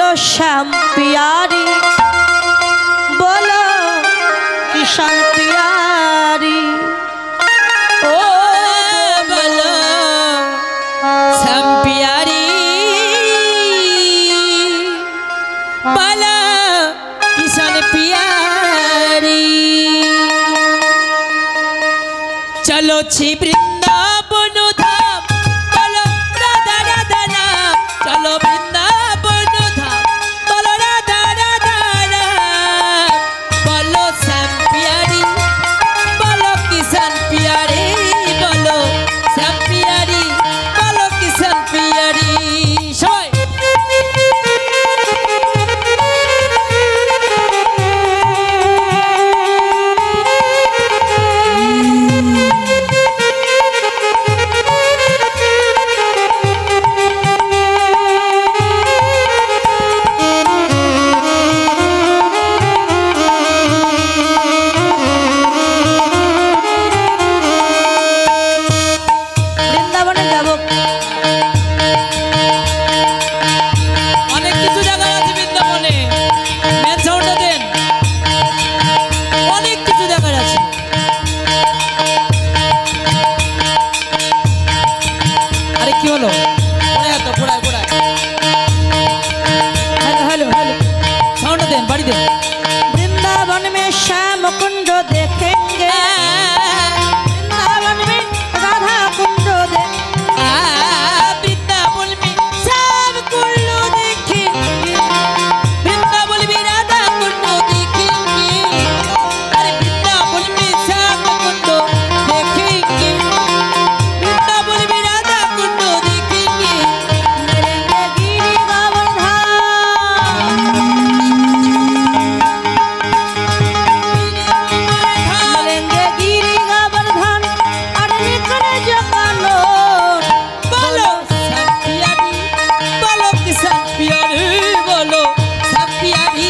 बोलो श्याम प्यारी, बोलो किशन प्यारी। ओ बोलो श्याम प्यारी, बोलो किशन प्यारी। चलो छी वृंदावन धाम, बोलो राधा राधा नाम। चलो वृंदावन धाम, बोलो राधा राधा नाम। बोलो श्याम प्यारी, बोलो किशन प्यारी, बोलो श्याम प्यारी, बोलो किशन प्यारी। सबाई वृंदावन में श्याम कुंड देखेंगे, वृंदावन में राधा कुंड देखेंगे, वृंदावन में श्याम कुंड देखेंगे, वृंदावन में राधा कुंड देखेंगे। अरे वृंदावन में श्याम कुंड देखेंगे, वृंदावन में राधा कुंड देखेंगे। मिलेंगे गिरि गोवर्धन, मिलेंगे गिरि गोवर्धन। अरे निकल जो कानो, बोलो श्याम प्यारी, बोलो किशन प्यारी, बोलो श्याम प्यारी,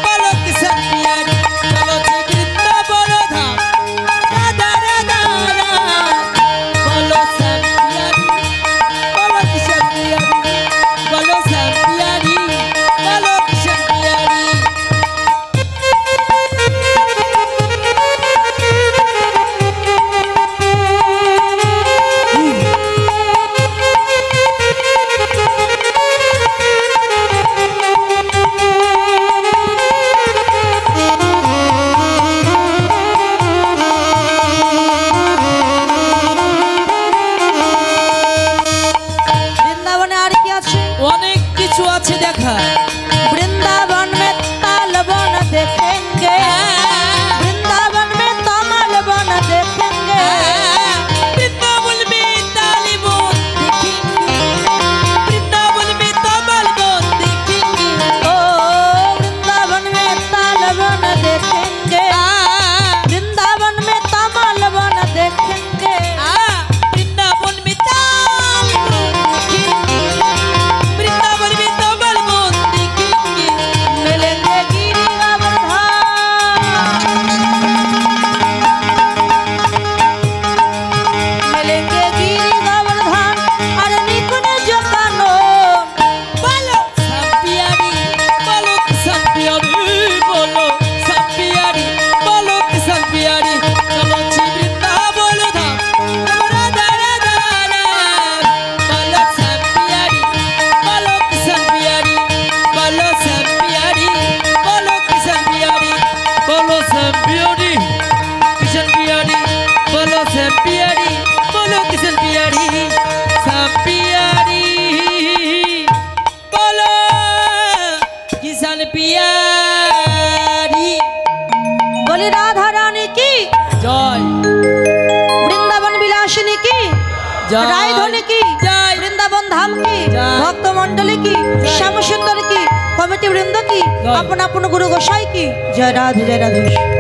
बोलो किशन प्यारी। चलो छी वृंदावन धाम, राधा राधा नाम। बोलो श्याम प्यारी, बोलो किशन प्यारी, बोलो श्याम प्यारी, बोलो किशन प्यारी। বৃন্দাবনে আর কি আছে? অনেক কিছু আছে দেখা। वृंदावन में ताल वन देखेंगे, वृंदावन में तमाल वन देखेंगे, वृंदावन में ताली बोल देखेंगे, वृंदावन में तमाल बोल देखेंगे। ओ वृंदावन में ताल वन देखेंगे, वृंदावन में तमाल वन देखेंगे, वृंदावन में ताल बोल देखेंगे, वृंदावन में तमाल बोल देखेंगे। मिलेंगे गिरि गोवर्धन, मिलेंगे गिरि गोवर्धन। अरे निकुंज जो कानो, बोलो श्याम प्यारी, बोलो किशन प्यारी, बोलो श्याम प्यारी, बोलो किशन प्यारी। चलो छी वृंदावन धाम, बोलो राधा राधा नाम। बोलो श्याम प्यारी, बोलो किशन प्यारी, बोलो श्याम प्यारी, बोलो किशन प्यारी। बोलो श्याम प्यारी, किशन प्यारी, बोलो श्याम प्यारी, बोलो किशन प्यारी। श्याम प्यारी, बोलो किशन प्यारी। बोली राधा रानी की जय, वृंदावन विलासिनी की जय, राय धोनी की जय, वृंदावन धाम की जय, भक्त मंडली की श्याम सुंदर की कमिटी वृंद की जय। अपन अपन गुरु गोसाई की जय राधे जय राधे।